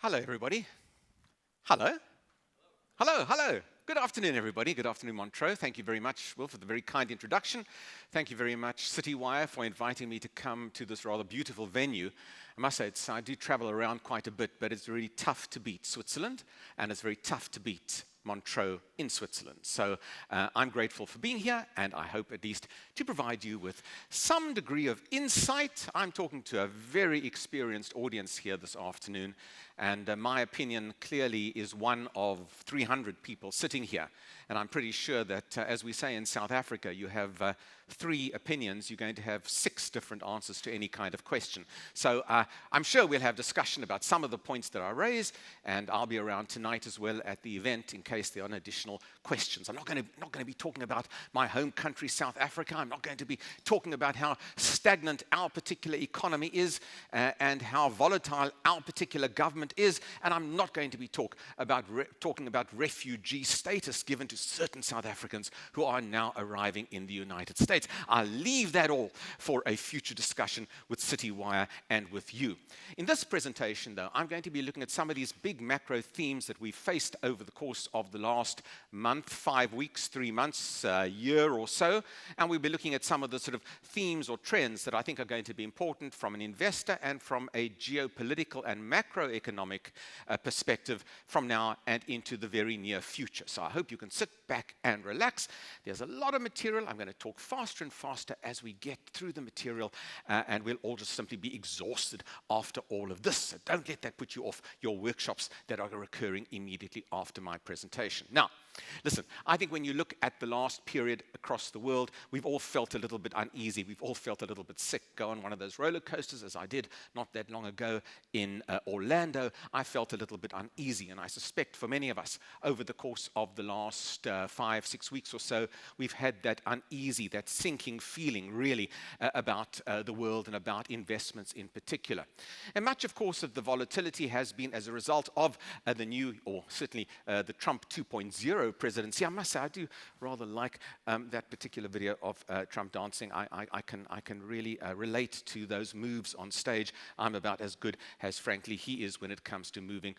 Hello, everybody. Hello. Hello, hello. Good afternoon, everybody. Good afternoon, Montreux. Thank you very much, Will, for the very kind introduction. Thank you very much, CityWire, for inviting me to come to this rather beautiful venue. I must say, I do travel around quite a bit, but it's really tough to beat Switzerland, and it's very tough to beat Montreux in Switzerland. So I'm grateful for being here, and I hope at least to provide you with some degree of insight. I'm talking to a very experienced audience here this afternoon, and my opinion clearly is one of 300 people sitting here. And I'm pretty sure that, as we say in South Africa, you have 3 opinions, you're going to have 6 different answers to any kind of question. So I'm sure we'll have discussion about some of the points that I raise, and I'll be around tonight as well at the event in case there are additional questions. I'm not going to be talking about my home country, South Africa. I'm not going to be talking about how stagnant our particular economy is and how volatile our particular government is, and I'm not going to be talking about refugee status given to certain South Africans who are now arriving in the United States. I'll leave that all for a future discussion with CityWire and with you. In this presentation, though, I'm going to be looking at some of these big macro themes that we've faced over the course of the last month, 5 weeks, 3 months, year or so, and we'll be looking at some of the sort of themes or trends that I think are going to be important from an investor and from a geopolitical and macroeconomic perspective from now and into the very near future. So I hope you can sit back and relax. There's a lot of material. I'm going to talk faster and faster as we get through the material, and we'll all just simply be exhausted after all of this. So don't let that put you off your workshops that are occurring immediately after my presentation. Now, listen, I think when you look at the last period across the world, we've all felt a little bit uneasy. We've all felt a little bit sick. Go on one of those roller coasters, as I did not that long ago in Orlando. I felt a little bit uneasy, and I suspect for many of us over the course of the last 5-6 weeks or so, we've had that uneasy, that sinking feeling really about the world and about investments in particular. And much, of course, of the volatility has been as a result of the new, or certainly the Trump 2.0 presidency. I must say, I do rather like that particular video of Trump dancing. I can really relate to those moves on stage. I'm about as good as, frankly, he is when it comes to moving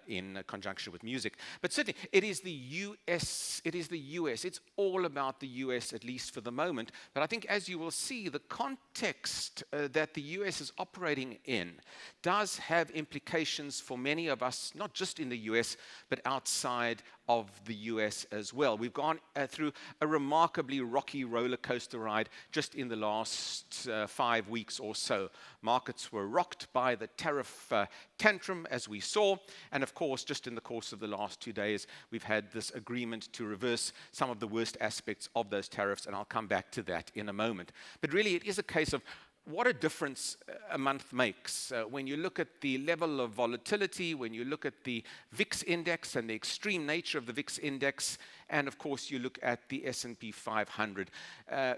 in conjunction with music. But certainly, it is the US. It is the US. It's all about the US, at least for the moment. But I think, as you will see, the context that the US is operating in does have implications for many of us, not just in the US, but outside of the US as well. We've gone through a remarkably rocky roller coaster ride just in the last 5 weeks or so. Markets were rocked by the tariff tantrum, as we saw, and of course, just in the course of the last 2 days, we've had this agreement to reverse some of the worst aspects of those tariffs, and I'll come back to that in a moment. But really, it is a case of what a difference a month makes. When you look at the level of volatility, when you look at the VIX index and the extreme nature of the VIX index, and of course you look at the S&P 500.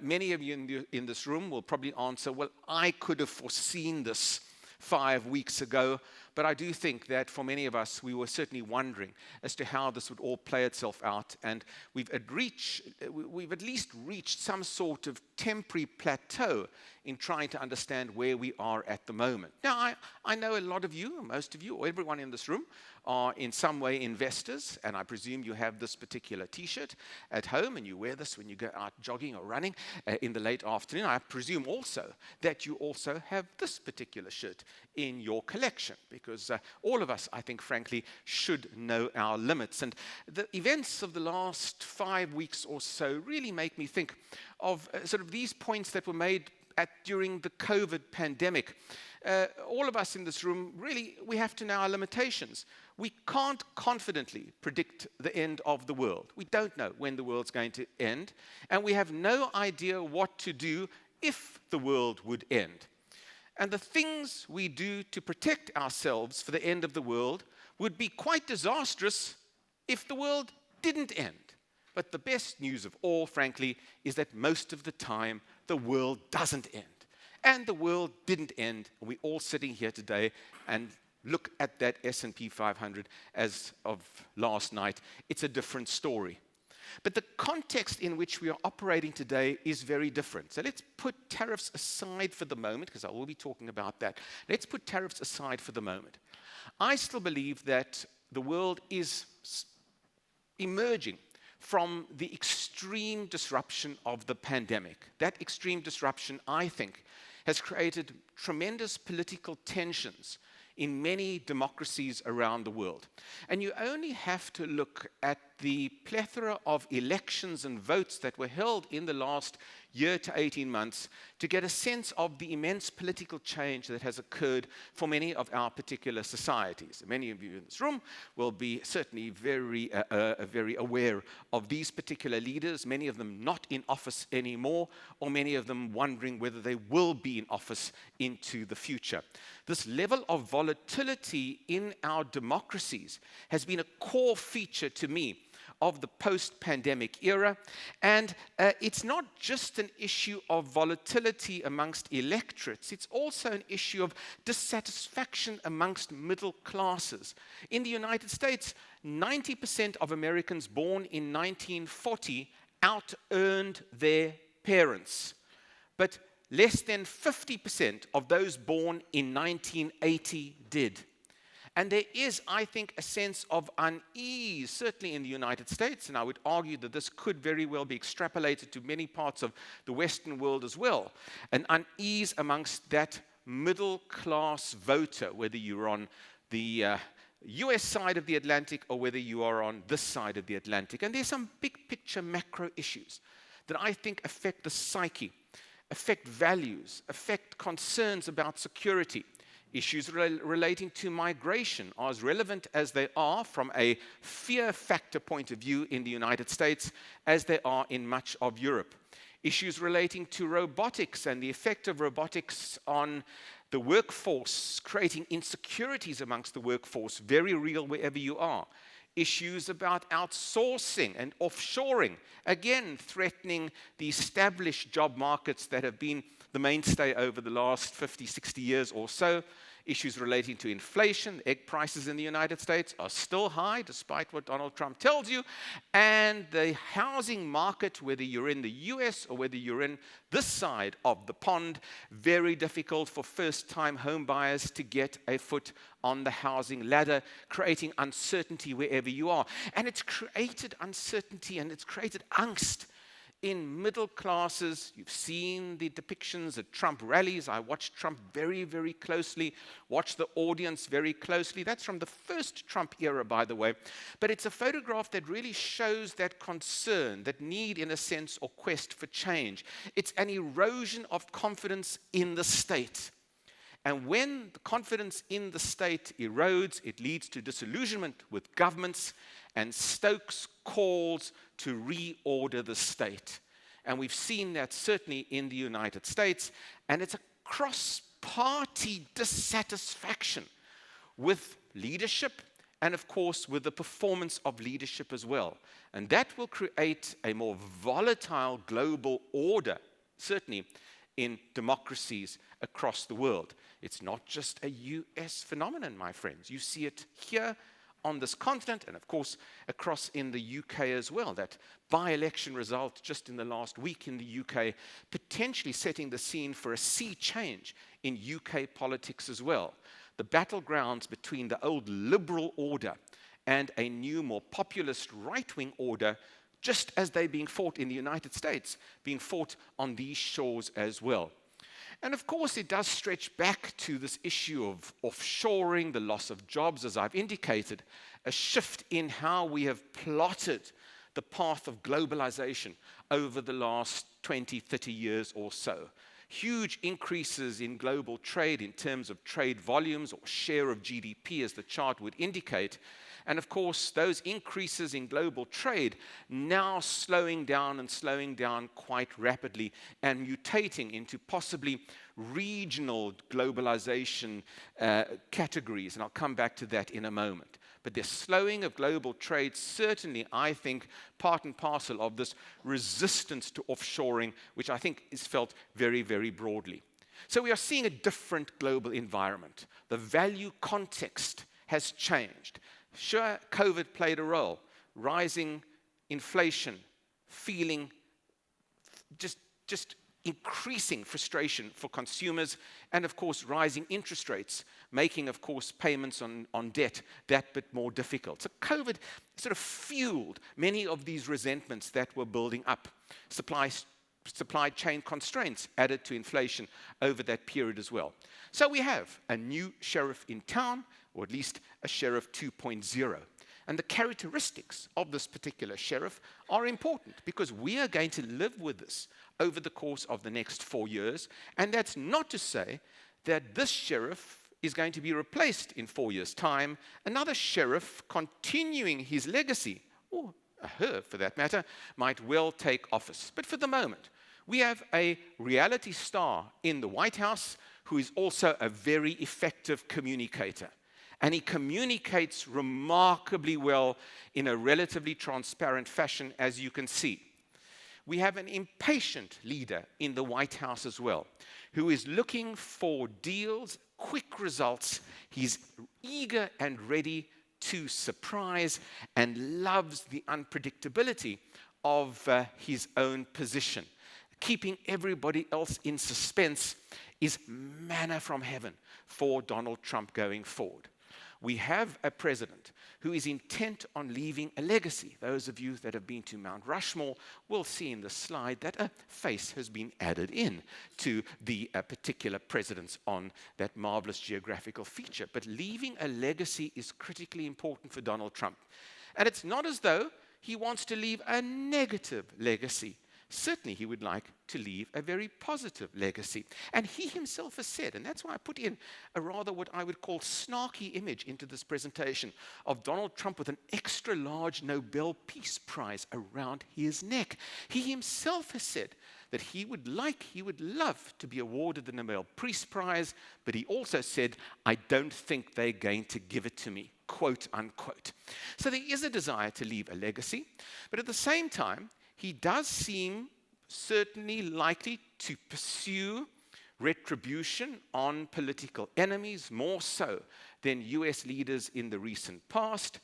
Many of you in this room will probably answer, well, I could have foreseen this 5 weeks ago, but I do think that for many of us, we were certainly wondering as to how this would all play itself out, and we've at least reached some sort of temporary plateau in trying to understand where we are at the moment. Now, I know a lot of you, most of you, or everyone in this room, are in some way investors, and I presume you have this particular T-shirt at home, and you wear this when you go out jogging or running in the late afternoon. I presume also that you also have this particular shirt in your collection, because all of us, I think, frankly, should know our limits. And the events of the last 5 weeks or so really make me think of sort of these points that were made during the COVID pandemic. All of us in this room, really, we have to know our limitations. We can't confidently predict the end of the world. We don't know when the world's going to end, and we have no idea what to do if the world would end. And the things we do to protect ourselves for the end of the world would be quite disastrous if the world didn't end. But the best news of all, frankly, is that most of the time, the world doesn't end. And the world didn't end. We're all sitting here today and look at that S&P 500 as of last night. It's a different story. But the context in which we are operating today is very different. So let's put tariffs aside for the moment, because I will be talking about that. Let's put tariffs aside for the moment. I still believe that the world is emerging from the extreme disruption of the pandemic. That extreme disruption, I think, has created tremendous political tensions in many democracies around the world. And you only have to look at the plethora of elections and votes that were held in the last year to 18 months to get a sense of the immense political change that has occurred for many of our particular societies. Many of you in this room will be certainly very aware of these particular leaders, many of them not in office anymore, or many of them wondering whether they will be in office into the future. This level of volatility in our democracies has been a core feature to me of the post-pandemic era. And it's not just an issue of volatility amongst electorates, it's also an issue of dissatisfaction amongst middle classes. In the United States, 90% of Americans born in 1940 out-earned their parents. But less than 50% of those born in 1980 did. And there is, I think, a sense of unease, certainly in the United States, and I would argue that this could very well be extrapolated to many parts of the Western world as well, an unease amongst that middle-class voter, whether you're on the US side of the Atlantic or whether you are on this side of the Atlantic. And there's some big-picture macro issues that I think affect the psyche, affect values, affect concerns about security. Issues relating to migration are as relevant as they are from a fear factor point of view in the United States as they are in much of Europe. Issues relating to robotics and the effect of robotics on the workforce, creating insecurities amongst the workforce, very real wherever you are. Issues about outsourcing and offshoring, again threatening the established job markets that have been the mainstay over the last 50, 60 years or so. Issues relating to inflation. Egg prices in the United States are still high, despite what Donald Trump tells you. And the housing market, whether you're in the US or whether you're in this side of the pond, very difficult for first-time home buyers to get a foot on the housing ladder, creating uncertainty wherever you are. And it's created uncertainty and it's created angst in middle classes. You've seen the depictions at Trump rallies. I watched Trump very, very closely, watched the audience very closely. That's from the first Trump era, by the way. But it's a photograph that really shows that concern, that need, in a sense, or quest for change. It's an erosion of confidence in the state. And when the confidence in the state erodes, it leads to disillusionment with governments, and Stokes calls to reorder the state. And we've seen that certainly in the United States, and it's a cross-party dissatisfaction with leadership and, of course, with the performance of leadership as well. And that will create a more volatile global order, certainly in democracies across the world. It's not just a US phenomenon, my friends. You see it here on this continent and, of course, across in the UK as well. That by-election result just in the last week in the UK, potentially setting the scene for a sea change in UK politics as well. The battlegrounds between the old liberal order and a new, more populist right-wing order, just as they're being fought in the United States, being fought on these shores as well. And of course, it does stretch back to this issue of offshoring, the loss of jobs, as I've indicated, a shift in how we have plotted the path of globalization over the last 20, 30 years or so. Huge increases in global trade in terms of trade volumes or share of GDP, as the chart would indicate. And of course, those increases in global trade now slowing down quite rapidly and mutating into possibly regional globalization categories. And I'll come back to that in a moment. But the slowing of global trade certainly, I think, part and parcel of this resistance to offshoring, which I think is felt very, very broadly. So we are seeing a different global environment. The value context has changed. Sure, COVID played a role. Rising inflation, feeling just increasing frustration for consumers, and of course rising interest rates, making, of course, payments on debt that bit more difficult. So COVID sort of fueled many of these resentments that were building up. Supply chain constraints added to inflation over that period as well. So we have a new sheriff in town, or at least a sheriff 2.0. And the characteristics of this particular sheriff are important because we are going to live with this over the course of the next 4 years. And that's not to say that this sheriff is going to be replaced in 4 years' time. Another sheriff continuing his legacy, or her for that matter, might well take office. But for the moment, we have a reality star in the White House who is also a very effective communicator. And he communicates remarkably well in a relatively transparent fashion, as you can see. We have an impatient leader in the White House as well, who is looking for deals, quick results. He's eager and ready to surprise and loves the unpredictability of his own position. Keeping everybody else in suspense is manna from heaven for Donald Trump going forward. We have a president who is intent on leaving a legacy. Those of you that have been to Mount Rushmore will see in the slide that a face has been added in to the particular presidents on that marvelous geographical feature. But leaving a legacy is critically important for Donald Trump. And it's not as though he wants to leave a negative legacy. Certainly, he would like to leave a very positive legacy. And he himself has said, and that's why I put in a rather what I would call snarky image into this presentation of Donald Trump with an extra large Nobel Peace Prize around his neck. He himself has said that he would love to be awarded the Nobel Peace Prize, but he also said, I don't think they're going to give it to me, quote unquote. So there is a desire to leave a legacy, but at the same time, he does seem certainly likely to pursue retribution on political enemies, more so than US leaders in the recent past.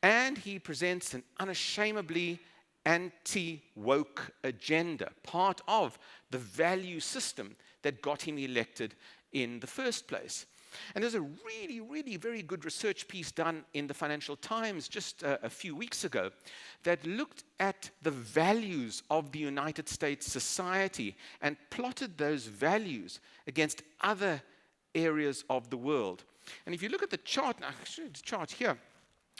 And he presents an unashamedly anti-woke agenda, part of the value system that got him elected in the first place. And there's a really, really very good research piece done in the Financial Times just a few weeks ago that looked at the values of the United States society and plotted those values against other areas of the world. And if you look at the chart, now, actually the chart here,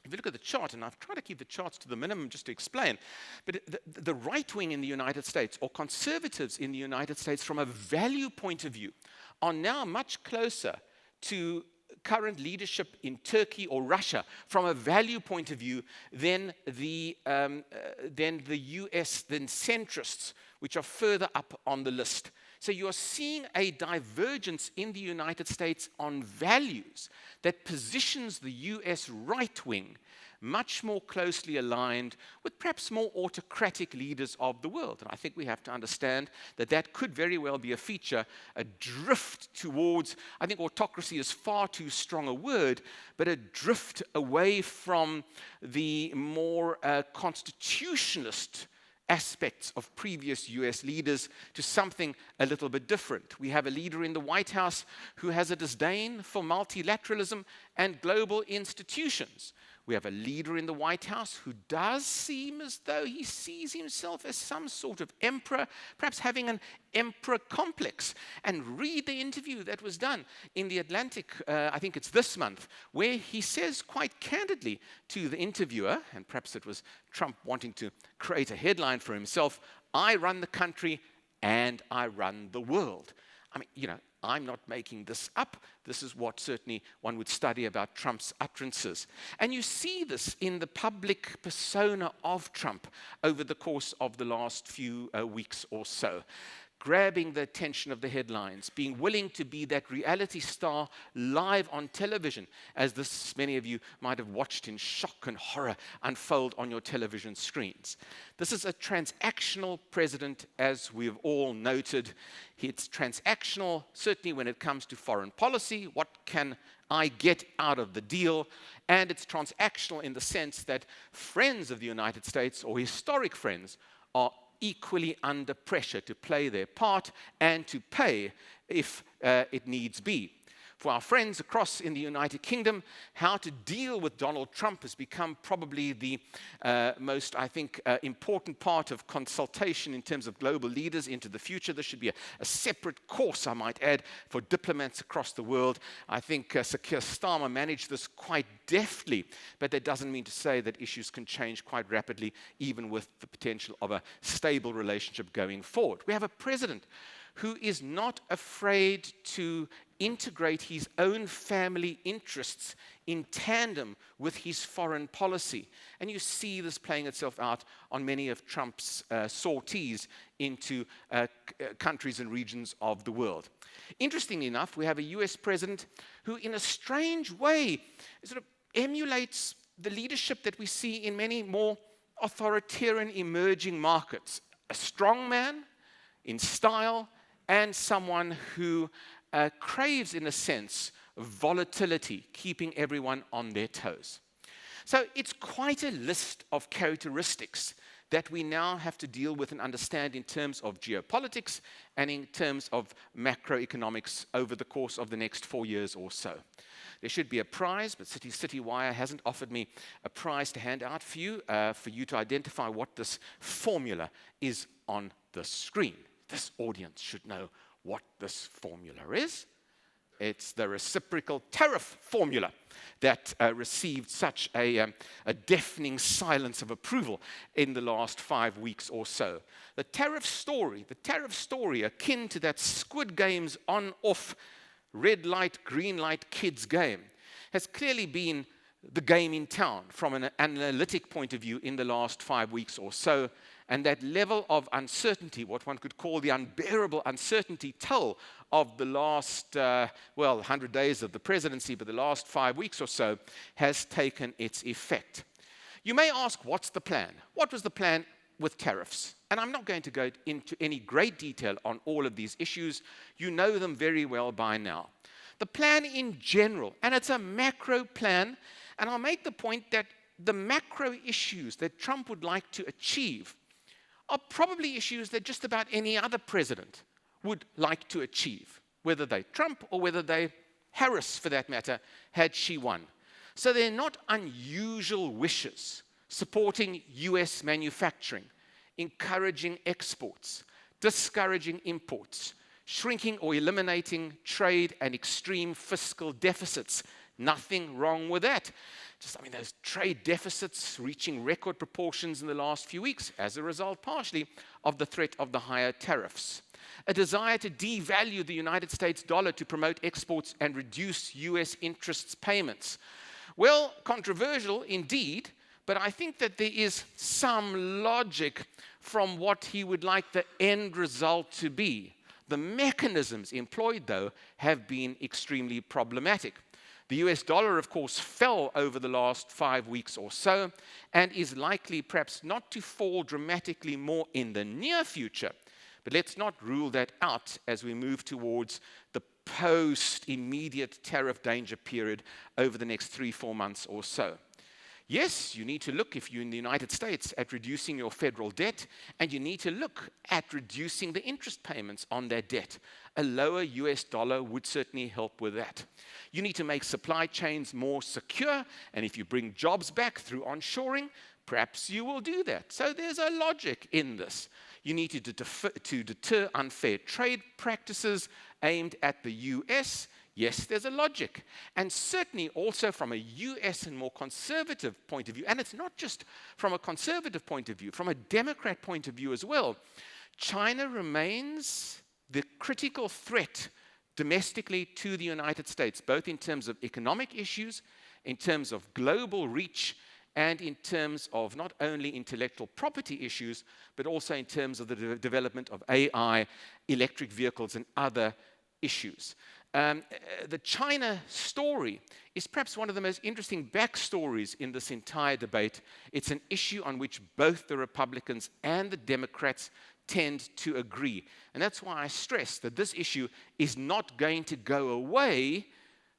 if you look at the chart, and I've tried to keep the charts to the minimum just to explain, but the right wing in the United States, or conservatives in the United States from a value point of view, are now much closer to current leadership in Turkey or Russia from a value point of view than the US, than centrists, which are further up on the list. So you're seeing a divergence in the United States on values that positions the US right wing much more closely aligned with perhaps more autocratic leaders of the world. And I think we have to understand that that could very well be a feature, a drift towards, I think autocracy is far too strong a word, but a drift away from the more constitutionalist aspects of previous US leaders to something a little bit different. We have a leader in the White House who has a disdain for multilateralism and global institutions. We have a leader in the White House who does seem as though he sees himself as some sort of emperor, perhaps having an emperor complex. And read the interview that was done in The Atlantic, I think it's this month, where he says quite candidly to the interviewer, and perhaps it was Trump wanting to create a headline for himself, I run the country and I run the world. I mean, I'm not making this up. This is what certainly one would study about Trump's utterances. And you see this in the public persona of Trump over the course of the last few weeks or so. Grabbing the attention of the headlines, being willing to be that reality star live on television, as this many of you might have watched in shock and horror unfold on your television screens. This is a transactional president, as we've all noted. It's transactional, certainly when it comes to foreign policy. What can I get out of the deal? And it's transactional in the sense that friends of the United States, or historic friends, are equally under pressure to play their part and to pay if it needs be. For our friends across in the United Kingdom, how to deal with Donald Trump has become probably the most, I think, important part of consultation in terms of global leaders into the future. There should be a separate course, I might add, for diplomats across the world. I think Sir Keir Starmer managed this quite deftly, but that doesn't mean to say that issues can change quite rapidly, even with the potential of a stable relationship going forward. We have a president who is not afraid to integrate his own family interests in tandem with his foreign policy. And you see this playing itself out on many of Trump's sorties into countries and regions of the world. Interestingly enough, we have a US president who, in a strange way, sort of emulates the leadership that we see in many more authoritarian emerging markets. A strong man in style, and someone who craves, in a sense, volatility, keeping everyone on their toes. So it's quite a list of characteristics that we now have to deal with and understand in terms of geopolitics and in terms of macroeconomics over the course of the next 4 years or so. There should be a prize, but CityWire hasn't offered me a prize to hand out for you to identify what this formula is on the screen. This audience should know what this formula is. It's the reciprocal tariff formula that received such a deafening silence of approval in the last 5 weeks or so. The tariff story, akin to that Squid Game's on-off red light, green light kids game, has clearly been the game in town from an analytic point of view in the last 5 weeks or so. And that level of uncertainty, what one could call the unbearable uncertainty toll of the last, 100 days of the presidency, but the last 5 weeks or so, has taken its effect. You may ask, what's the plan? What was the plan with tariffs? And I'm not going to go into any great detail on all of these issues. You know them very well by now. The plan in general, and it's a macro plan, and I'll make the point that the macro issues that Trump would like to achieve are probably issues that just about any other president would like to achieve, whether they Trump or whether they Harris, for that matter, had she won. So they're not unusual wishes: supporting US manufacturing, encouraging exports, discouraging imports, shrinking or eliminating trade and extreme fiscal deficits. Nothing wrong with that. Those trade deficits reaching record proportions in the last few weeks as a result, partially, of the threat of the higher tariffs. A desire to devalue the United States dollar to promote exports and reduce US interest payments. Well, controversial indeed, but I think that there is some logic from what he would like the end result to be. The mechanisms employed, though, have been extremely problematic. The US dollar, of course, fell over the last 5 weeks or so and is likely perhaps not to fall dramatically more in the near future. But let's not rule that out as we move towards the post-immediate tariff danger period over the next 3-4 months or so. Yes, you need to look, if you're in the United States, at reducing your federal debt, and you need to look at reducing the interest payments on that debt. A lower US dollar would certainly help with that. You need to make supply chains more secure, and if you bring jobs back through onshoring, perhaps you will do that. So there's a logic in this. You need to deter unfair trade practices aimed at the US. Yes, there's a logic. And certainly also from a US and more conservative point of view, and it's not just from a conservative point of view, from a Democrat point of view as well, China remains the critical threat domestically to the United States, both in terms of economic issues, in terms of global reach, and in terms of not only intellectual property issues, but also in terms of the development of AI, electric vehicles, and other issues. The China story is perhaps one of the most interesting backstories in this entire debate. It's an issue on which both the Republicans and the Democrats tend to agree. And that's why I stress that this issue is not going to go away,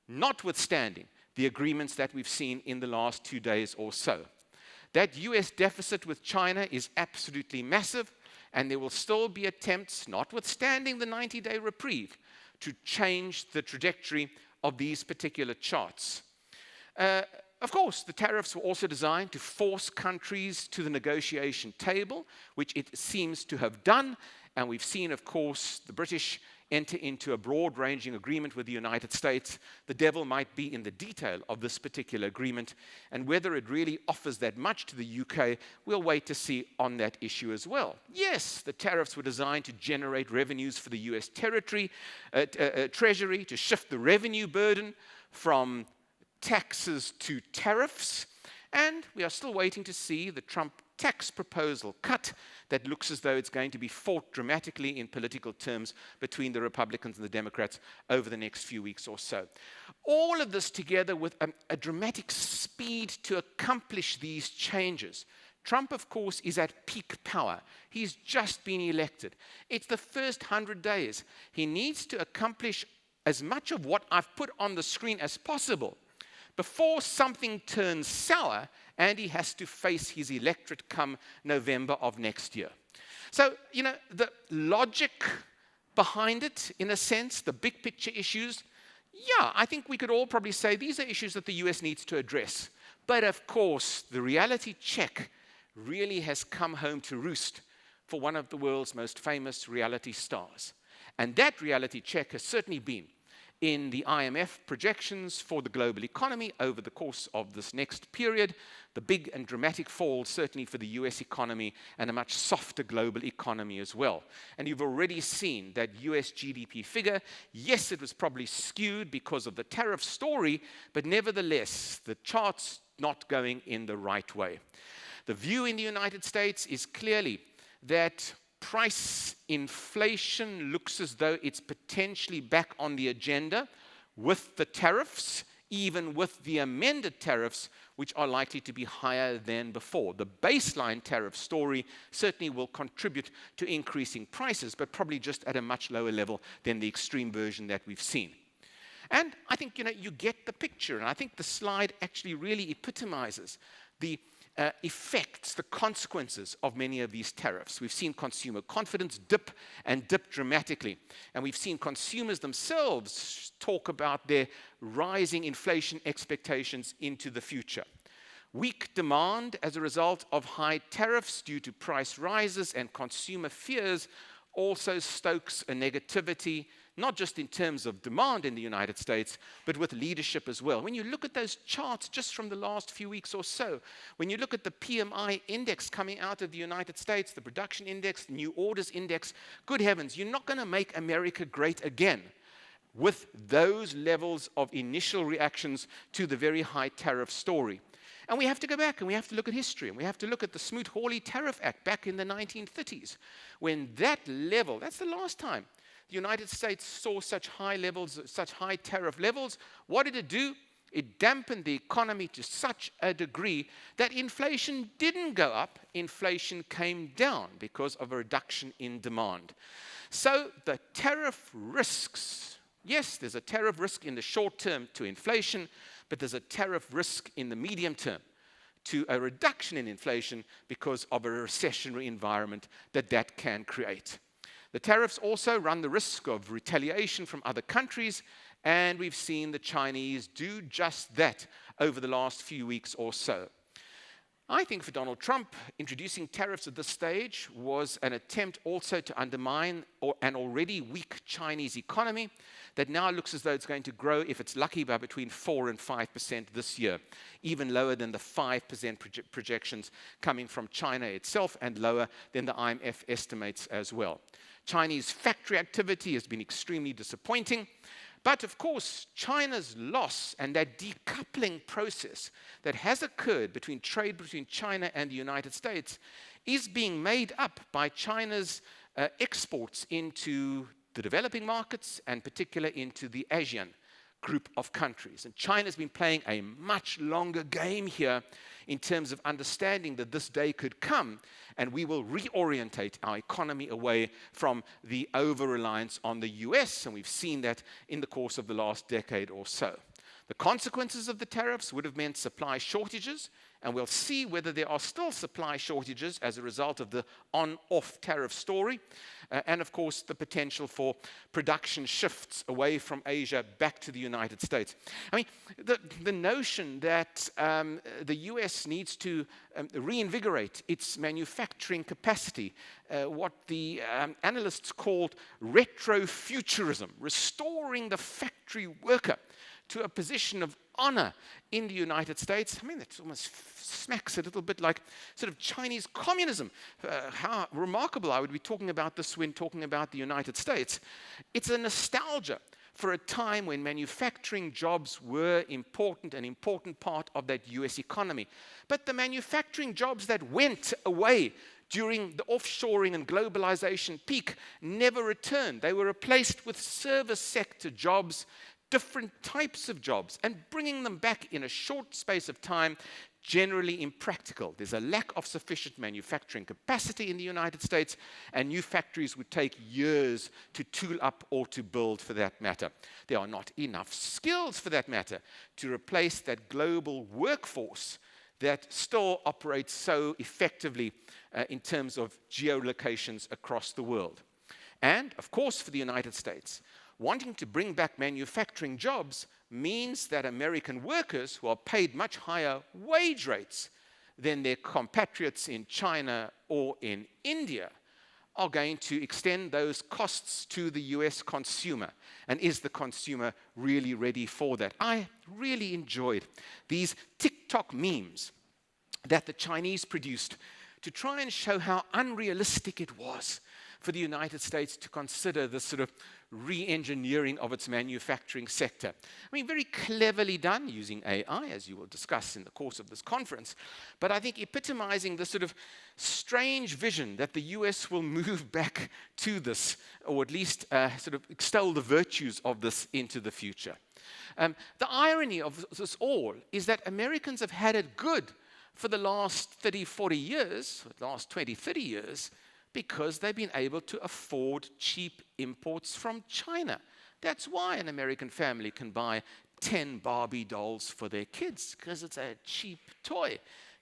notwithstanding the agreements that we've seen in the last 2 days or so. That US deficit with China is absolutely massive, and there will still be attempts, notwithstanding the 90-day reprieve, to change the trajectory of these particular charts. Of course, the tariffs were also designed to force countries to the negotiation table, which it seems to have done. And we've seen, of course, the British enter into a broad-ranging agreement with the United States. The devil might be in the detail of this particular agreement, and whether it really offers that much to the UK, we'll wait to see on that issue as well. Yes, the tariffs were designed to generate revenues for the US Treasury, to shift the revenue burden from taxes to tariffs, and we are still waiting to see the Trump tax proposal cut that looks as though it's going to be fought dramatically in political terms between the Republicans and the Democrats over the next few weeks or so. All of this together with a dramatic speed to accomplish these changes. Trump, of course, is at peak power. He's just been elected. It's the first 100 days. He needs to accomplish as much of what I've put on the screen as possible before something turns sour and he has to face his electorate come November of next year. So, the logic behind it, in a sense, the big picture issues, yeah, I think we could all probably say these are issues that the US needs to address. But of course, the reality check really has come home to roost for one of the world's most famous reality stars. And that reality check has certainly been in the IMF projections for the global economy over the course of this next period, the big and dramatic fall certainly for the US economy and a much softer global economy as well. And you've already seen that US GDP figure. Yes, it was probably skewed because of the tariff story, but nevertheless, the chart's not going in the right way. The view in the United States is clearly that price inflation looks as though it's potentially back on the agenda with the tariffs, even with the amended tariffs, which are likely to be higher than before. The baseline tariff story certainly will contribute to increasing prices, but probably just at a much lower level than the extreme version that we've seen. And I think, you get the picture, and I think the slide actually really epitomizes the effects, the consequences of many of these tariffs. We've seen consumer confidence dip dramatically. And we've seen consumers themselves talk about their rising inflation expectations into the future. Weak demand as a result of high tariffs due to price rises and consumer fears also stokes a negativity, not just in terms of demand in the United States, but with leadership as well. When you look at those charts just from the last few weeks or so, when you look at the PMI index coming out of the United States, the production index, the new orders index, good heavens, you're not going to make America great again with those levels of initial reactions to the very high tariff story. And we have to go back and we have to look at history, and we have to look at the Smoot-Hawley Tariff Act back in the 1930s, when that level, that's the last time the United States saw such high levels, such high tariff levels. What did it do? It dampened the economy to such a degree that inflation didn't go up, inflation came down because of a reduction in demand. So the tariff risks, yes, there's a tariff risk in the short term to inflation, but there's a tariff risk in the medium term to a reduction in inflation because of a recessionary environment that can create. The tariffs also run the risk of retaliation from other countries, and we've seen the Chinese do just that over the last few weeks or so. I think for Donald Trump, introducing tariffs at this stage was an attempt also to undermine an already weak Chinese economy that now looks as though it's going to grow, if it's lucky, by between 4% and 5% this year, even lower than the 5% projections coming from China itself and lower than the IMF estimates as well. Chinese factory activity has been extremely disappointing. But of course, China's loss and that decoupling process that has occurred between trade between China and the United States is being made up by China's exports into the developing markets and particularly into the ASEAN group of countries. And China's been playing a much longer game here in terms of understanding that this day could come and we will reorientate our economy away from the over-reliance on the US, and we've seen that in the course of the last decade or so. The consequences of the tariffs would have meant supply shortages, and we'll see whether there are still supply shortages as a result of the on-off tariff story, and of course the potential for production shifts away from Asia back to the United States. I mean, the notion that the US needs to reinvigorate its manufacturing capacity, what the analysts called retrofuturism, restoring the factory worker to a position of honor in the United States. I mean, it almost smacks a little bit like sort of Chinese communism. How remarkable I would be talking about this when talking about the United States. It's a nostalgia for a time when manufacturing jobs were important, an important part of that US economy. But the manufacturing jobs that went away during the offshoring and globalization peak never returned. They were replaced with service sector jobs, different types of jobs, and bringing them back in a short space of time, generally impractical. There's a lack of sufficient manufacturing capacity in the United States, and new factories would take years to tool up or to build, for that matter. There are not enough skills, for that matter, to replace that global workforce that still operates so effectively in terms of geolocations across the world. And, of course, for the United States, wanting to bring back manufacturing jobs means that American workers who are paid much higher wage rates than their compatriots in China or in India are going to extend those costs to the US consumer. And is the consumer really ready for that? I really enjoyed these TikTok memes that the Chinese produced to try and show how unrealistic it was for the United States to consider this sort of re-engineering of its manufacturing sector. I mean, very cleverly done using AI, as you will discuss in the course of this conference, but I think epitomizing the sort of strange vision that the US will move back to this, or at least sort of extol the virtues of this into the future. The irony of this all is that Americans have had it good for the last 30, 40 years, the last 20, 30 years, because they've been able to afford cheap imports from China. That's why an American family can buy 10 Barbie dolls for their kids, because it's a cheap toy.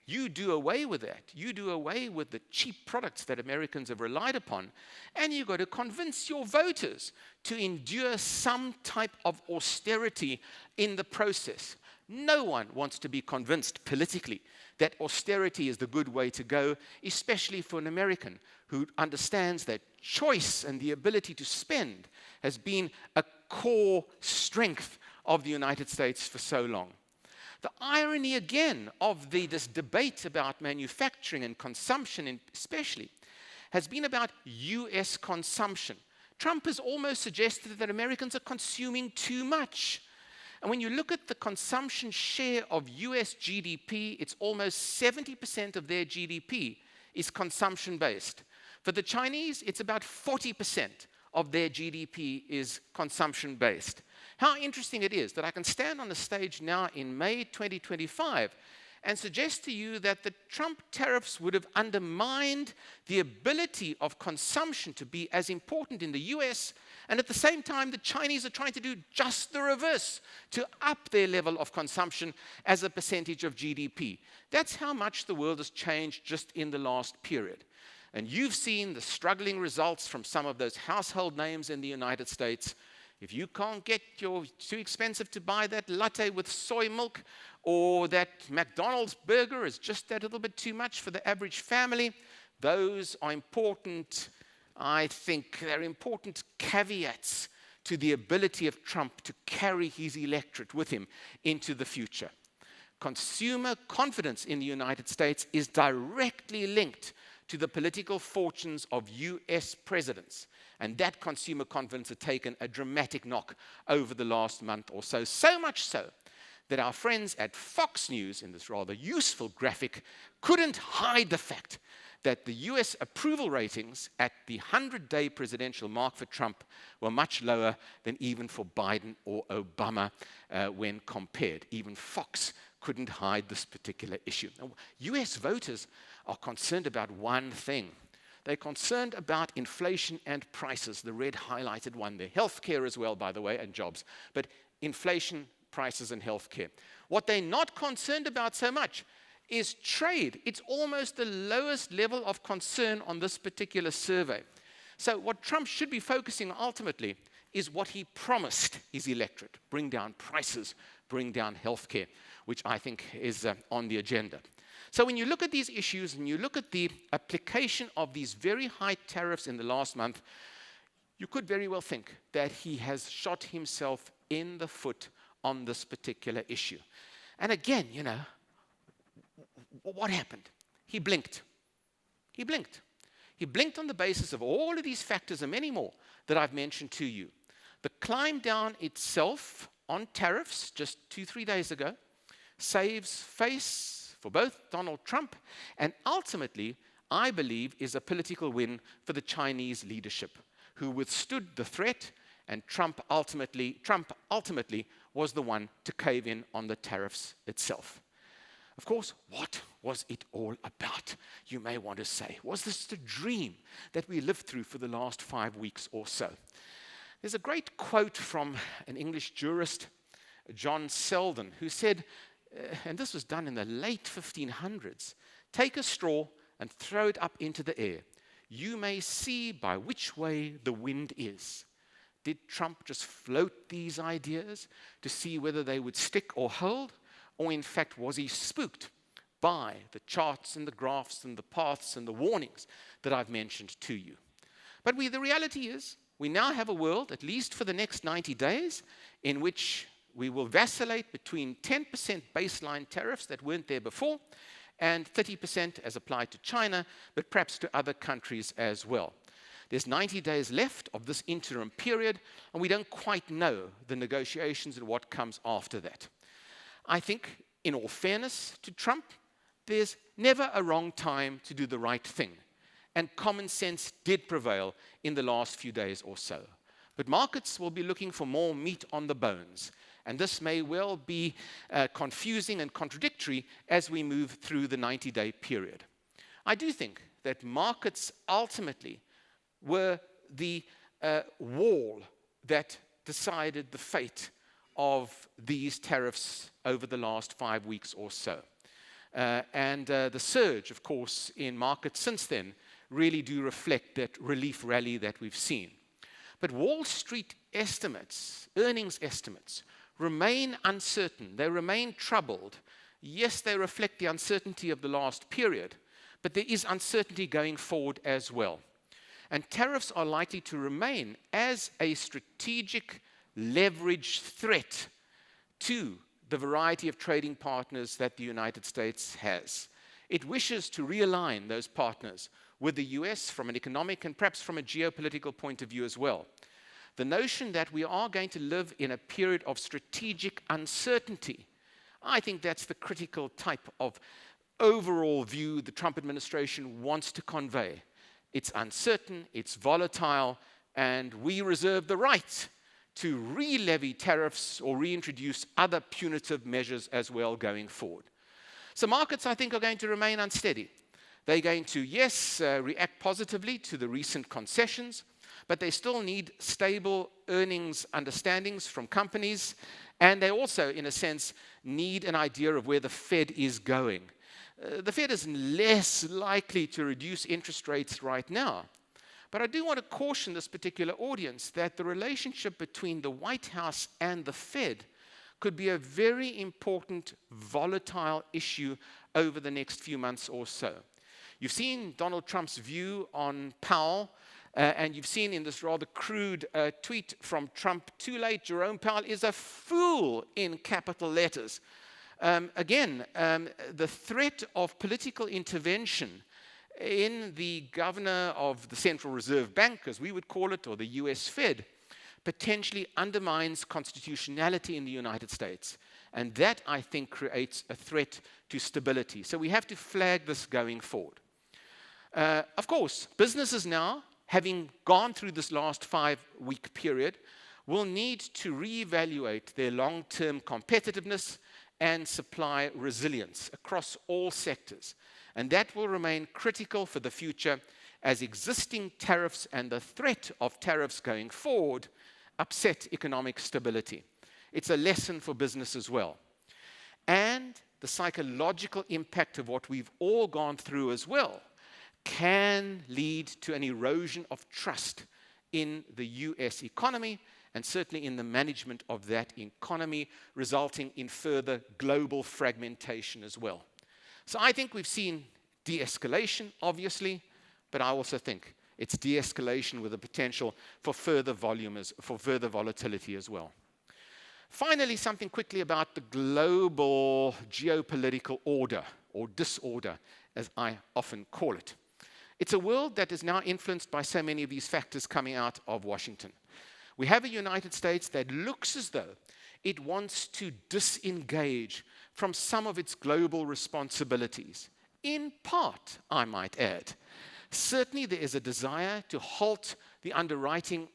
You do away with that. You do away with the cheap products that Americans have relied upon, and you've got to convince your voters to endure some type of austerity in the process. No one wants to be convinced politically that austerity is the good way to go, especially for an American who understands that choice and the ability to spend has been a core strength of the United States for so long. The irony again of this debate about manufacturing and consumption especially has been about US consumption. Trump has almost suggested that Americans are consuming too much. And when you look at the consumption share of US GDP, it's almost 70% of their GDP is consumption-based. For the Chinese, it's about 40% of their GDP is consumption-based. How interesting it is that I can stand on the stage now in May 2025 and suggest to you that the Trump tariffs would have undermined the ability of consumption to be as important in the US, and at the same time, the Chinese are trying to do just the reverse, to up their level of consumption as a percentage of GDP. That's how much the world has changed just in the last period. And you've seen the struggling results from some of those household names in the United States. If you can't get too expensive to buy that latte with soy milk, or that McDonald's burger is just that little bit too much for the average family, those are important, I think, they're important caveats to the ability of Trump to carry his electorate with him into the future. Consumer confidence in the United States is directly linked to the political fortunes of US presidents. And that consumer confidence has taken a dramatic knock over the last month or so. So much so that our friends at Fox News, in this rather useful graphic, couldn't hide the fact that the US approval ratings at the 100-day presidential mark for Trump were much lower than even for Biden or Obama when compared. Even Fox couldn't hide this particular issue. Now, US voters are concerned about one thing. They're concerned about inflation and prices, the red highlighted one there. Healthcare as well, by the way, and jobs. But inflation, prices and healthcare. What they're not concerned about so much is trade. It's almost the lowest level of concern on this particular survey. So what Trump should be focusing on ultimately is what he promised his electorate: bring down prices, bring down healthcare, which I think is on the agenda. So when you look at these issues and you look at the application of these very high tariffs in the last month, you could very well think that he has shot himself in the foot on this particular issue. And again, what happened? He blinked. He blinked. He blinked on the basis of all of these factors and many more that I've mentioned to you. The climb down itself on tariffs just 2-3 days ago saves face for both Donald Trump and ultimately, I believe, is a political win for the Chinese leadership, who withstood the threat, and Trump ultimately was the one to cave in on the tariffs itself. Of course, what was it all about, you may want to say? Was this the dream that we lived through for the last 5 weeks or so? There's a great quote from an English jurist, John Selden, who said, and this was done in the late 1500s, "Take a straw and throw it up into the air. You may see by which way the wind is." Did Trump just float these ideas to see whether they would stick or hold? Or in fact, was he spooked by the charts and the graphs and the paths and the warnings that I've mentioned to you? But the reality is, we now have a world, at least for the next 90 days, in which we will vacillate between 10% baseline tariffs that weren't there before and 30% as applied to China, but perhaps to other countries as well. There's 90 days left of this interim period, and we don't quite know the negotiations and what comes after that. I think, in all fairness to Trump, there's never a wrong time to do the right thing. And common sense did prevail in the last few days or so. But markets will be looking for more meat on the bones. And this may well be confusing and contradictory as we move through the 90-day period. I do think that markets ultimately were the wall that decided the fate of these tariffs over the last 5 weeks or so. And the surge, of course, in markets since then really do reflect that relief rally that we've seen. But Wall Street estimates, earnings estimates, remain uncertain. They remain troubled. Yes, they reflect the uncertainty of the last period, but there is uncertainty going forward as well. And tariffs are likely to remain as a strategic leverage threat to the variety of trading partners that the United States has. It wishes to realign those partners with the US from an economic and perhaps from a geopolitical point of view as well. The notion that we are going to live in a period of strategic uncertainty, I think that's the critical type of overall view the Trump administration wants to convey. It's uncertain, it's volatile, and we reserve the right to re-levy tariffs or reintroduce other punitive measures as well going forward. So markets, I think, are going to remain unsteady. They're going to, yes, react positively to the recent concessions, but they still need stable earnings understandings from companies, and they also, in a sense, need an idea of where the Fed is going. The Fed is less likely to reduce interest rates right now. But I do want to caution this particular audience that the relationship between the White House and the Fed could be a very important, volatile issue over the next few months or so. You've seen Donald Trump's view on Powell, and you've seen in this rather crude tweet from Trump, "Too late, Jerome Powell is a fool," in capital letters. The threat of political intervention in the governor of the Central Reserve Bank, as we would call it, or the US Fed, potentially undermines constitutionality in the United States. And that, I think, creates a threat to stability. So we have to flag this going forward. Of course, businesses now, having gone through this last 5-week period, will need to reevaluate their long-term competitiveness and supply resilience across all sectors. And that will remain critical for the future as existing tariffs and the threat of tariffs going forward upset economic stability. It's a lesson for business as well. And the psychological impact of what we've all gone through as well can lead to an erosion of trust in the US economy and certainly in the management of that economy, resulting in further global fragmentation as well. So I think we've seen de-escalation, obviously, but I also think it's de-escalation with the potential for further volatility as well. Finally, something quickly about the global geopolitical order, or disorder, as I often call it. It's a world that is now influenced by so many of these factors coming out of Washington. We have a United States that looks as though it wants to disengage from some of its global responsibilities. In part, I might add. Certainly there is a desire to halt the underwriting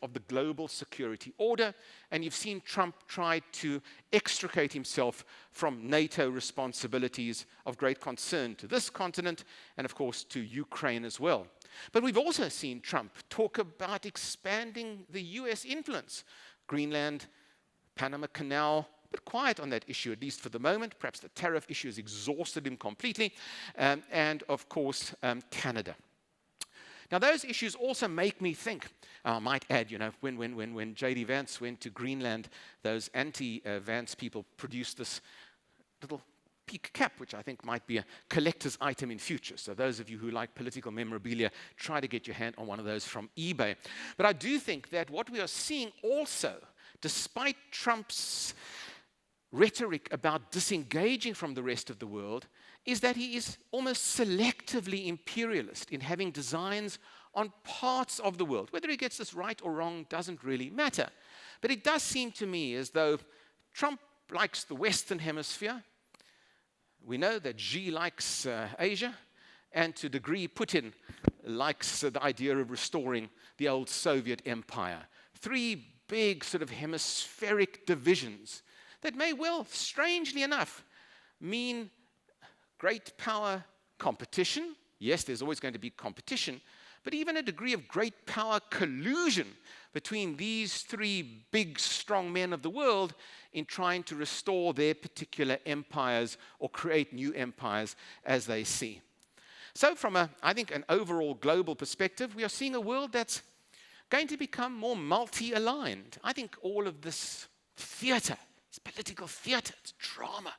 of the global security order, and you've seen Trump try to extricate himself from NATO responsibilities of great concern to this continent and, of course, to Ukraine as well. But we've also seen Trump talk about expanding the US influence. Greenland, Panama Canal, but quiet on that issue, at least for the moment. Perhaps the tariff issue has exhausted him completely. And, of course, Canada. Now, those issues also make me think, I might add, when J.D. Vance went to Greenland, those anti-Vance people produced this little peak cap, which I think might be a collector's item in future. So those of you who like political memorabilia, try to get your hand on one of those from eBay. But I do think that what we are seeing also, despite Trump's rhetoric about disengaging from the rest of the world, is that he is almost selectively imperialist in having designs on parts of the world. Whether he gets this right or wrong doesn't really matter. But it does seem to me as though Trump likes the Western Hemisphere. We know that Xi likes Asia, and to a degree Putin likes the idea of restoring the old Soviet empire. Three big sort of hemispheric divisions that may well, strangely enough, mean great power competition. Yes, there's always going to be competition, but even a degree of great power collusion between these three big, strong men of the world in trying to restore their particular empires or create new empires as they see. So from I think, an overall global perspective, we are seeing a world that's going to become more multi-aligned. I think all of this theater, it's political theater, it's drama.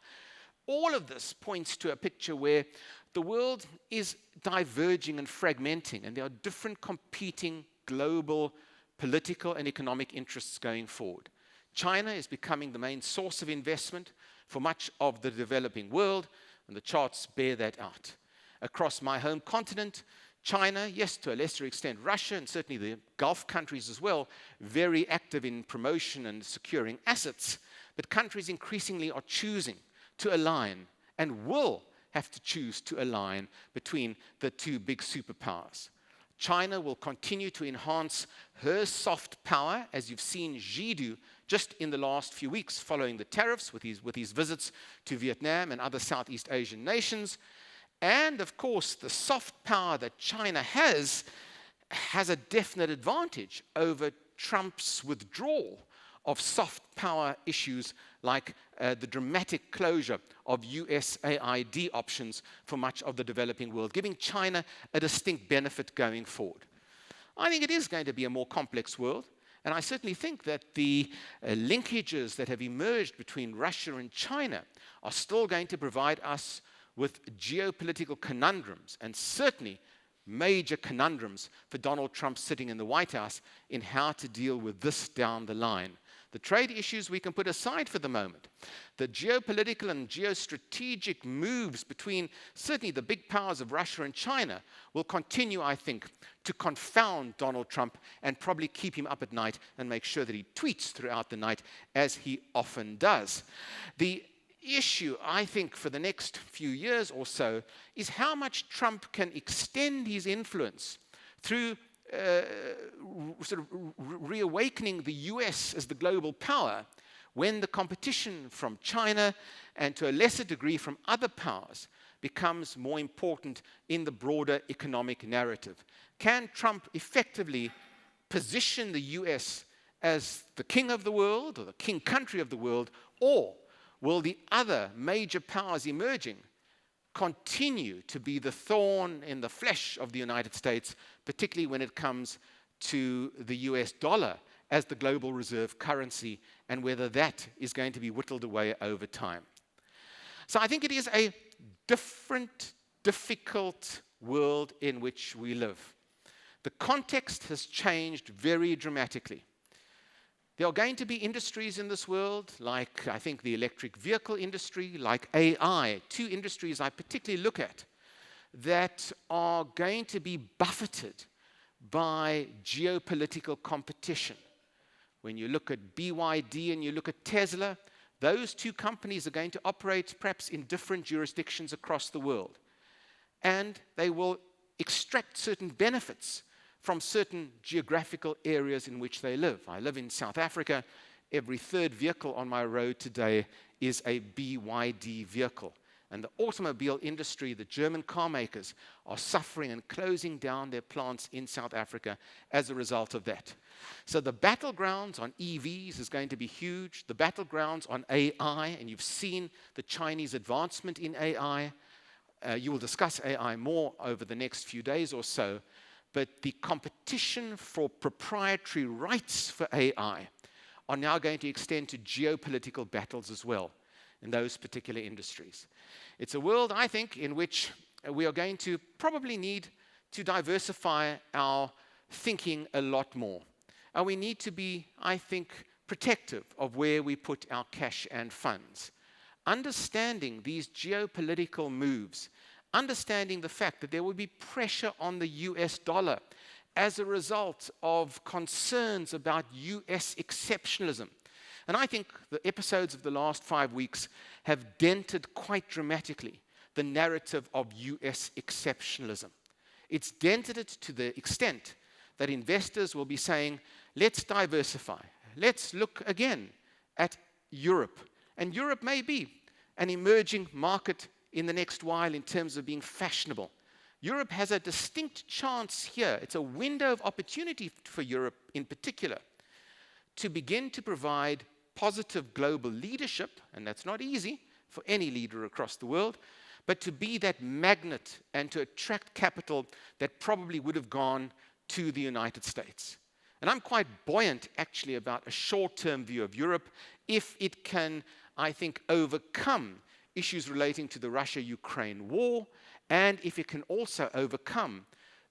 All of this points to a picture where the world is diverging and fragmenting, and there are different competing global political and economic interests going forward. China is becoming the main source of investment for much of the developing world, and the charts bear that out. Across my home continent, China, yes, to a lesser extent Russia, and certainly the Gulf countries as well, very active in promotion and securing assets. But countries increasingly are choosing to align and will have to choose to align between the two big superpowers. China will continue to enhance her soft power, as you've seen Xi do just in the last few weeks following the tariffs with his visits to Vietnam and other Southeast Asian nations. And, of course, the soft power that China has a definite advantage over Trump's withdrawal of soft power issues like the dramatic closure of USAID options for much of the developing world, giving China a distinct benefit going forward. I think it is going to be a more complex world, and I certainly think that the linkages that have emerged between Russia and China are still going to provide us with geopolitical conundrums, and certainly major conundrums for Donald Trump sitting in the White House in how to deal with this down the line. The trade issues we can put aside for the moment. The geopolitical and geostrategic moves between certainly the big powers of Russia and China will continue, I think, to confound Donald Trump and probably keep him up at night and make sure that he tweets throughout the night, as he often does. The issue, I think, for the next few years or so is how much Trump can extend his influence through sort of reawakening the US as the global power when the competition from China and to a lesser degree from other powers becomes more important in the broader economic narrative. Can Trump effectively position the US as the king of the world or the king country of the world, or will the other major powers emerging continue to be the thorn in the flesh of the United States, particularly when it comes to the US dollar as the global reserve currency, and whether that is going to be whittled away over time? So I think it is a different, difficult world in which we live. The context has changed very dramatically. There are going to be industries in this world, like I think the electric vehicle industry, like AI, two industries I particularly look at, that are going to be buffeted by geopolitical competition. When you look at BYD and you look at Tesla, those two companies are going to operate perhaps in different jurisdictions across the world. And they will extract certain benefits from certain geographical areas in which they live. I live in South Africa. Every third vehicle on my road today is a BYD vehicle. And the automobile industry, the German car makers, are suffering and closing down their plants in South Africa as a result of that. So the battlegrounds on EVs is going to be huge. The battlegrounds on AI, and you've seen the Chinese advancement in AI. You will discuss AI more over the next few days or so. But the competition for proprietary rights for AI are now going to extend to geopolitical battles as well in those particular industries. It's a world, I think, in which we are going to probably need to diversify our thinking a lot more. And we need to be, I think, protective of where we put our cash and funds. Understanding these geopolitical moves, understanding the fact that there will be pressure on the US dollar as a result of concerns about US exceptionalism. And I think the episodes of the last 5 weeks have dented quite dramatically the narrative of US exceptionalism. It's dented it to the extent that investors will be saying, let's diversify. Let's look again at Europe. And Europe may be an emerging market in the next while in terms of being fashionable. Europe has a distinct chance here. It's a window of opportunity for Europe in particular to begin to provide positive global leadership, and that's not easy for any leader across the world, but to be that magnet and to attract capital that probably would have gone to the United States. And I'm quite buoyant actually about a short-term view of Europe if it can, I think, overcome issues relating to the Russia-Ukraine war, and if it can also overcome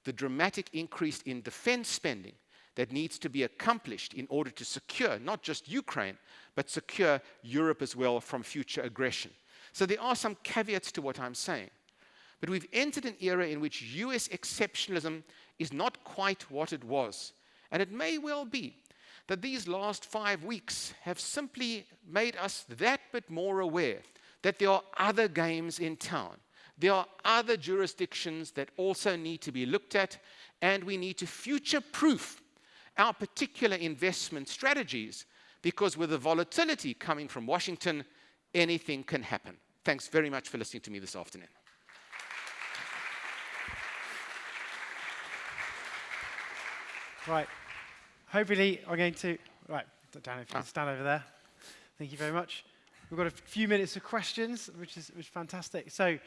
the dramatic increase in defense spending that needs to be accomplished in order to secure not just Ukraine, but secure Europe as well from future aggression. So there are some caveats to what I'm saying. But we've entered an era in which US exceptionalism is not quite what it was. And it may well be that these last 5 weeks have simply made us that bit more aware that there are other games in town. There are other jurisdictions that also need to be looked at, and we need to future-proof our particular investment strategies, because with the volatility coming from Washington, anything can happen. Thanks very much for listening to me this afternoon. Right. Hopefully, I'm going to... Right, Dan, if you can stand over there. Thank you very much. We've got a few minutes of questions, which is fantastic. So,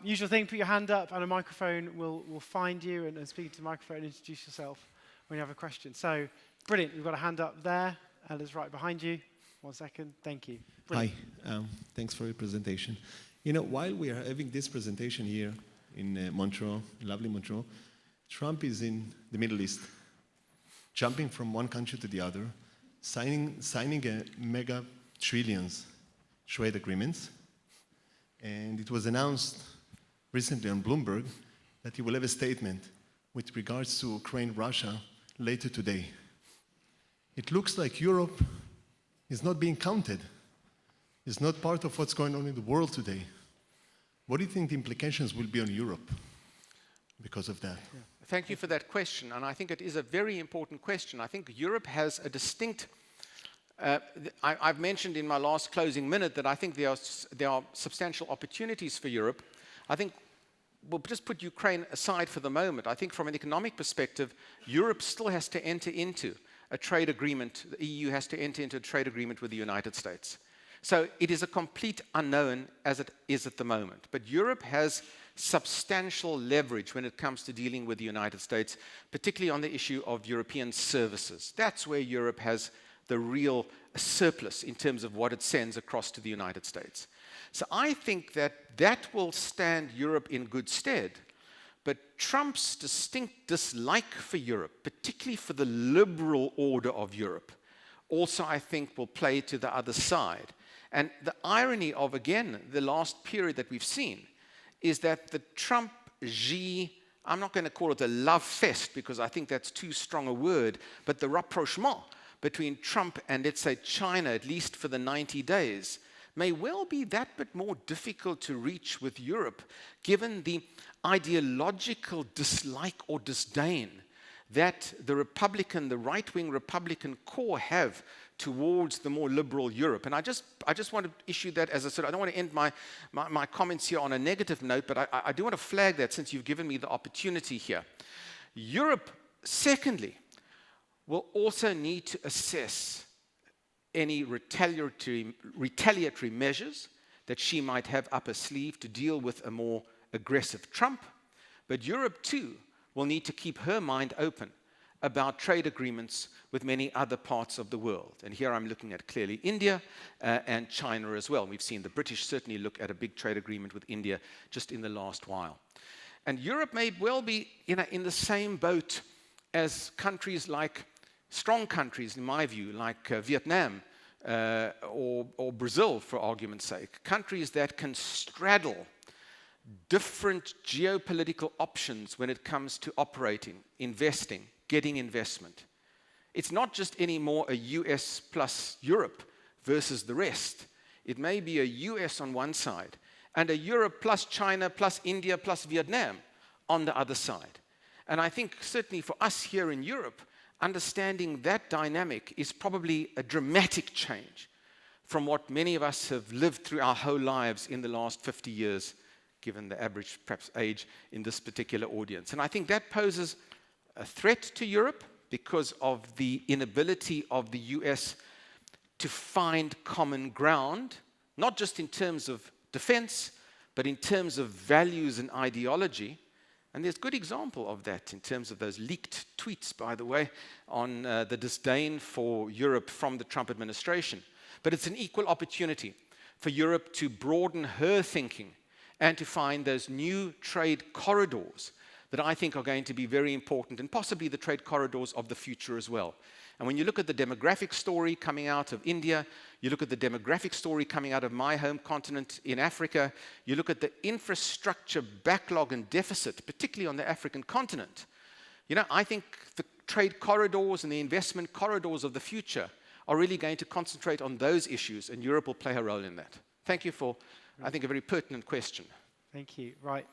usual thing, put your hand up and a microphone will find you and speak to the microphone and introduce yourself when you have a question. So, brilliant. We've got a hand up there. Ella's right behind you. 1 second. Thank you. Brilliant. Hi. Thanks for your presentation. You know, while we are having this presentation here in Montreal, lovely Montreal, Trump is in the Middle East, jumping from one country to the other, signing a mega trillions trade agreements. And it was announced recently on Bloomberg that he will have a statement with regards to Ukraine, Russia later today. It looks like Europe is not being counted. It's not part of what's going on in the world today. What do you think the implications will be on Europe because of that? Yeah. Thank you for that question, and I think it is a very important question. I think Europe has a distinct... I've mentioned in my last closing minute that I think there are substantial opportunities for Europe. I think we'll just put Ukraine aside for the moment. I think from an economic perspective, Europe still has to enter into a trade agreement. The EU has to enter into a trade agreement with the United States. So it is a complete unknown as it is at the moment. But Europe has substantial leverage when it comes to dealing with the United States, particularly on the issue of European services. That's where Europe has the real surplus in terms of what it sends across to the United States. So I think that that will stand Europe in good stead. But Trump's distinct dislike for Europe, particularly for the liberal order of Europe, also I think will play to the other side. And the irony of, again, the last period that we've seen is that the Trump-Xi, I'm not going to call it a love fest because I think that's too strong a word, but the rapprochement between Trump and, let's say, China, at least for the 90 days, may well be that bit more difficult to reach with Europe, given the ideological dislike or disdain that the right-wing Republican core have towards the more liberal Europe. And I just want to issue that as a sort of, I don't want to end my comments here on a negative note, but I do want to flag that since you've given me the opportunity here. Europe, secondly, will also need to assess any retaliatory measures that she might have up her sleeve to deal with a more aggressive Trump. But Europe, too, will need to keep her mind open about trade agreements with many other parts of the world. And here I'm looking at clearly India and China as well. We've seen the British certainly look at a big trade agreement with India just in the last while. And Europe may well be in the same boat as countries like, strong countries in my view, like Vietnam or Brazil, for argument's sake. Countries that can straddle different geopolitical options when it comes to operating, investing, getting investment. It's not just anymore a US plus Europe versus the rest. It may be a US on one side and a Europe plus China plus India plus Vietnam on the other side. And I think certainly for us here in Europe, understanding that dynamic is probably a dramatic change from what many of us have lived through our whole lives in the last 50 years, given the average, perhaps, age in this particular audience. And I think that poses a threat to Europe because of the inability of the US to find common ground, not just in terms of defense, but in terms of values and ideology. And there's a good example of that in terms of those leaked tweets, by the way, on the disdain for Europe from the Trump administration. But it's an equal opportunity for Europe to broaden her thinking and to find those new trade corridors that I think are going to be very important, and possibly the trade corridors of the future as well. And when you look at the demographic story coming out of India, you look at the demographic story coming out of my home continent in Africa, you look at the infrastructure backlog and deficit, particularly on the African continent, I think the trade corridors and the investment corridors of the future are really going to concentrate on those issues, and Europe will play a role in that. Thank you for, I think, a very pertinent question. Thank you. Right.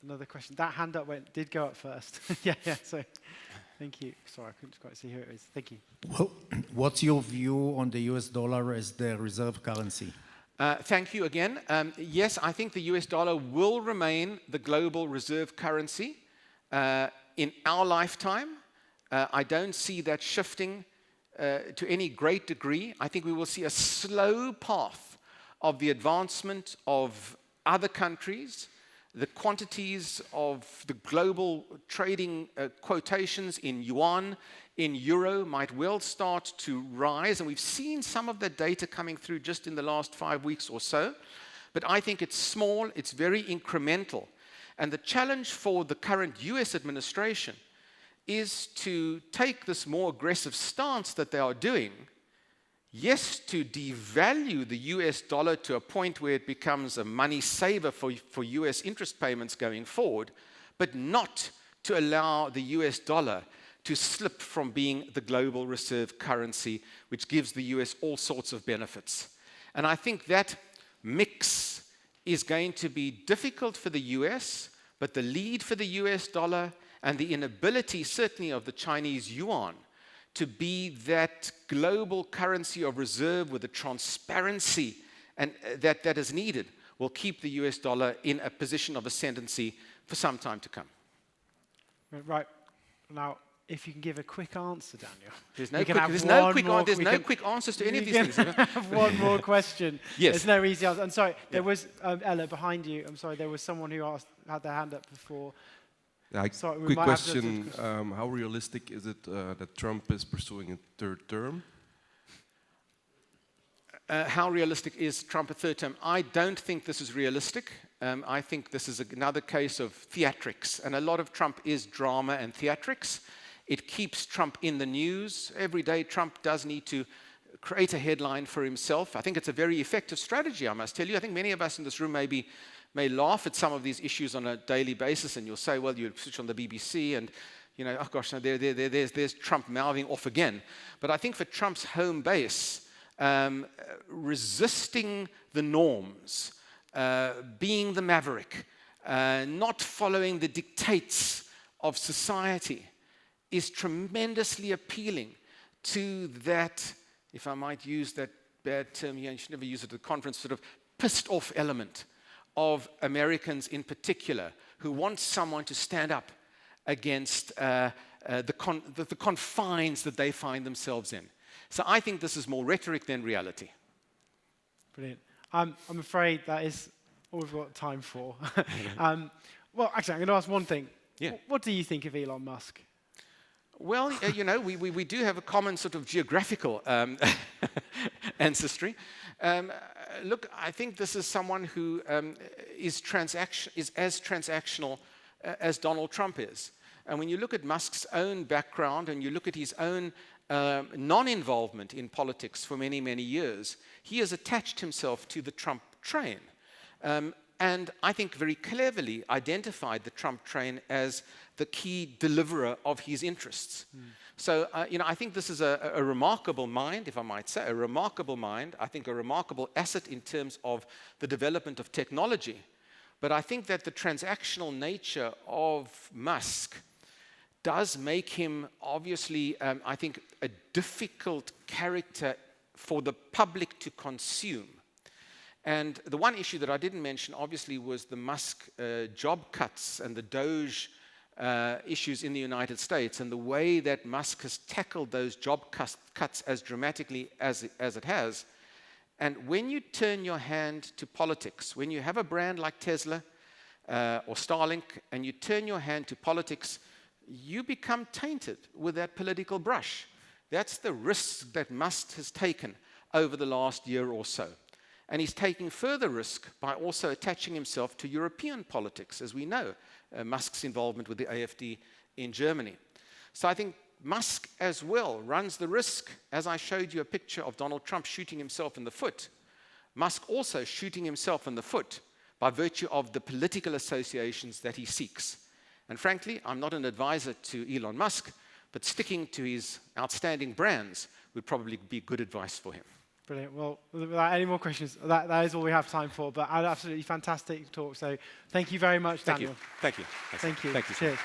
Another question. That hand up did go up first. yeah, so thank you. Sorry, I couldn't quite see who it is. Thank you. Well, what's your view on the US dollar as the reserve currency? Thank you again. Yes, I think the US dollar will remain the global reserve currency in our lifetime. I don't see that shifting to any great degree. I think we will see a slow path of the advancement of other countries. The quantities of the global trading quotations in yuan, in euro, might well start to rise. And we've seen some of that data coming through just in the last 5 weeks or so. But I think it's small, it's very incremental. And the challenge for the current US administration is to take this more aggressive stance that they are doing. Yes, to devalue the US dollar to a point where it becomes a money saver for US interest payments going forward, but not to allow the US dollar to slip from being the global reserve currency, which gives the US all sorts of benefits. And I think that mix is going to be difficult for the US, but the lead for the US dollar and the inability, certainly, of the Chinese yuan to be that global currency of reserve with the transparency and that is needed will keep the US dollar in a position of ascendancy for some time to come. Right. Now, if you can give a quick answer, Daniel. There's we no can quick, have there's one no quick, more- there's we no can- quick answers to any of we these can things. have one more question. Yes. There's no easy answer. I'm sorry. There was Ella behind you. I'm sorry. There was someone who had their hand up before. Sorry, we Quick might have to- question. How realistic is it that Trump is pursuing a third term? How realistic is Trump a third term? I don't think this is realistic. I think this is another case of theatrics. And a lot of Trump is drama and theatrics. It keeps Trump in the news. Every day Trump does need to create a headline for himself. I think it's a very effective strategy, I must tell you. I think many of us in this room may laugh at some of these issues on a daily basis, and you'll say, well, you switch on the BBC and, you know, oh gosh, no, there's Trump mouthing off again. But I think for Trump's home base, resisting the norms, being the maverick, not following the dictates of society is tremendously appealing to that, if I might use that bad term here, you should never use it at a conference, sort of pissed off element of Americans in particular who want someone to stand up against the confines that they find themselves in. So I think this is more rhetoric than reality. Brilliant. I'm afraid that is all we've got time for. Well, actually, I'm going to ask one thing. Yeah. What do you think of Elon Musk? Well, you know, we do have a common sort of geographical ancestry. Look, I think this is someone who is as transactional as Donald Trump is. And when you look at Musk's own background and you look at his own non-involvement in politics for many, many years, he has attached himself to the Trump train. And I think very cleverly identified the Trump train as the key deliverer of his interests. So, you know, I think this is a remarkable mind, if I might say, a remarkable mind. I think a remarkable asset in terms of the development of technology. But I think that the transactional nature of Musk does make him, obviously, I think, a difficult character for the public to consume. And the one issue that I didn't mention, obviously, was the Musk job cuts and the Doge issues in the United States, and the way that Musk has tackled those job cuts as dramatically as it has. And when you turn your hand to politics, when you have a brand like Tesla or Starlink, and you turn your hand to politics, you become tainted with that political brush. That's the risk that Musk has taken over the last year or so. And he's taking further risk by also attaching himself to European politics, as we know, Musk's involvement with the AfD in Germany. So I think Musk as well runs the risk, as I showed you a picture of Donald Trump shooting himself in the foot, Musk also shooting himself in the foot by virtue of the political associations that he seeks. And frankly, I'm not an advisor to Elon Musk, but sticking to his outstanding brands would probably be good advice for him. Brilliant. Well, without any more questions, that is all we have time for. But an absolutely fantastic talk. So thank you very much, Daniel. Thank you. Thank you. Thank you. Cheers.